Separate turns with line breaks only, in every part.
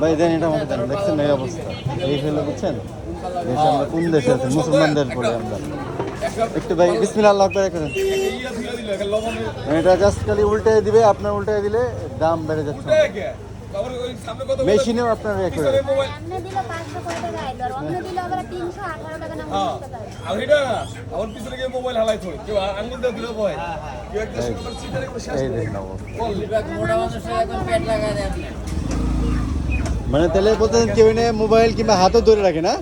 ভাই দেন এটা আমাকে দেন, দেখছেন এই অবস্থা, এই ফেলে বুঝছেন দেশে আমরা কোন দেশে আছি, মুসলমানদের পরে আমরা। একটু ভাই বিসমিল্লাহ আল্লাহু আকবার করেন। এটা জাস্ট খালি উল্টায় দিবে, আপনার উল্টায় দিলে দাম বেড়ে যাচ্ছে। মেশিনেও আপনার ইয়ে করে
এমনি দিলে 500 করে টাকা আইলো, আর অন্য দিলে আবার 318 টাকা না
হ্যাঁ,
19 টাকা।
আর এটা না, আমার পিছনে গিয়ে মোবাইল হালাই থই। কেউ আঙ্গুল দিয়ে দিলেও ভয়। কেউ একটা সুন্দর সিটারে করে শেষ
এই
করে।
দেখেন অবস্থা।
মোটা মানুষের এখন পেট লাগা দেয় আপনি।
মানে তাহলে বলতেন কেউ এনে মোবাইল কিংবা হাতও ধরে রাখে না,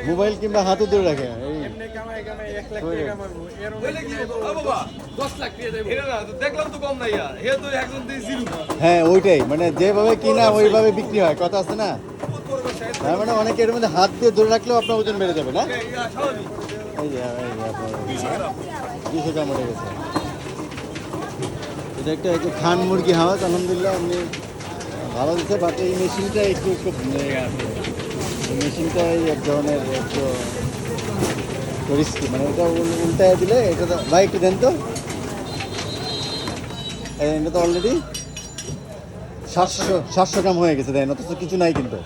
মোবাইল কিংবা হাতও ধরে রাখে এই
বলে কি হতো? ও বাবা, 10 লাখ দিয়ে দেব। এটা না, তো দেখলাম তো কম নাই আর। হে তো একজন দিয়ে জিরো।
হ্যাঁ ওইটাই, মানে যেভাবে কিনা ওইভাবে বিক্রি হয়, কথা আছে না।
করবে শেষ।
তার মানে অনেকে এর মধ্যে হাত দিয়ে ধরে রাখলেও আপনার ওজন বেড়ে যাবে না।
ইয়া স্বাভাবিক।
এই যে আপনার
200 গ্রাম।
200 গ্রাম উঠে গেছে। এটা একটা খান মুরগি হাওয়াজ, আলহামদুলিল্লাহ আপনি ভালো দিচ্ছে, বাট এই মেশিনটা একটু খুব এই মেশিনটাই এক ধরনের একটু রিস্কি, মানে এটা উল্টায় দিলে এটা তো ভাই একটু দেন তো, এটা তো অলরেডি 700 গ্রাম হয়ে গেছে, দেন অথচ কিছু নাই কিন্তু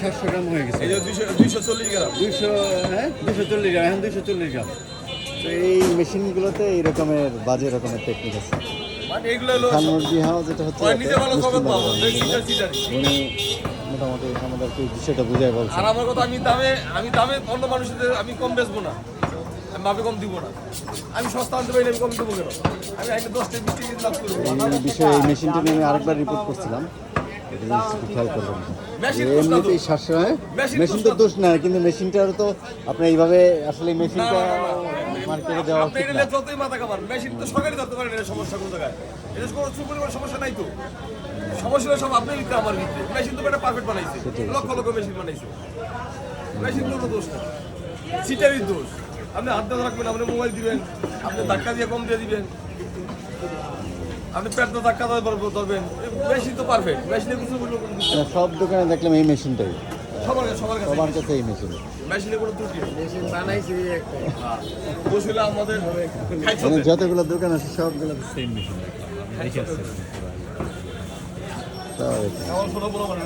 700 গ্রাম হয়ে গেছে।
এই যে 240 গ্রাম।
200, হ্যাঁ 240 গ্রাম, এখন 240 গ্রাম। তো এই মেশিনগুলোতে এই রকমের বাজে রকমের টেকনিক আছে।
মানে এগুলো হলো
খান মুরগি হাওয়া যেটা হচ্ছে
ওই নিজে ভালো খবর
মুসলিম
পাবো।
বাজার,
সিটার সিটারি।
উনি মোটামুটি আমাদেরকে এই বিষয়টা বুঝাই বলছেন।
আর আমার কথা, আমি দামে অন্য মানুষদের আমি কম বেচবো না, আমি ভাবে কম দিব না। আমি সস্তা আনতে পারি, আমি কম দেবো কেন? আমি আইনে 10 টাকা 20 টাকা লাভ করবো।
এই বিষয়ে এই মেশিনটা নিয়ে আমি আরেকবার রিপোর্ট করছিলাম, এটা জিনিস একটু খেয়াল করবেন।
মেশিন দোষ না তো।
এমনিতেই 700, হ্যাঁ
মেশিন
মেশিন তো দোষ না, কিন্তু মেশিনটারও তো আপনার এইভাবে আসলে এই মেশিনটা মার্কেটে দেওয়া
আপনি
উচিত
এটা
না।
নিয়ে যতই মাথা কামান, মেশিন তো সরকারি ধরতে পারেন, এটা সমস্যা কোন জায়গায়? এটা কোনো পরিমাণ সমস্যা নাই তো। সমস্যা সব আপনি নিতে, আমার নিতে। মেশিন তো এটা পারফেক্ট বানাইছে, লক্ষ লক্ষ মেশিন বানাইছে। মেশিন কোনো দোষ না, সিটারই দোষ। আপনি হাত দিয়ে রাখবেন, আপনি মোবাইল দিবেন, আপনি ধাক্কা দিয়ে কম দিয়ে দিবেন, আপনি পেট দিয়ে ধাক্কা ধরবেন। মেশিন তো পারফেক্ট, মেশিনে কিছু
সব দোকানে দেখলাম এই মেশিনটাই,
সবার কাছে
সবার কাছে এই মেশিন।
মেশিনে কোনো ত্রুটি নেই।
মেশিন বানাইছি একটা।
বসলে আমাদের
মানে যতগুলো দোকান আছে সবগুলো সেম মেশিন দেখলাম, আমি দেখে আসছি।
আমার ছোট বড় মানে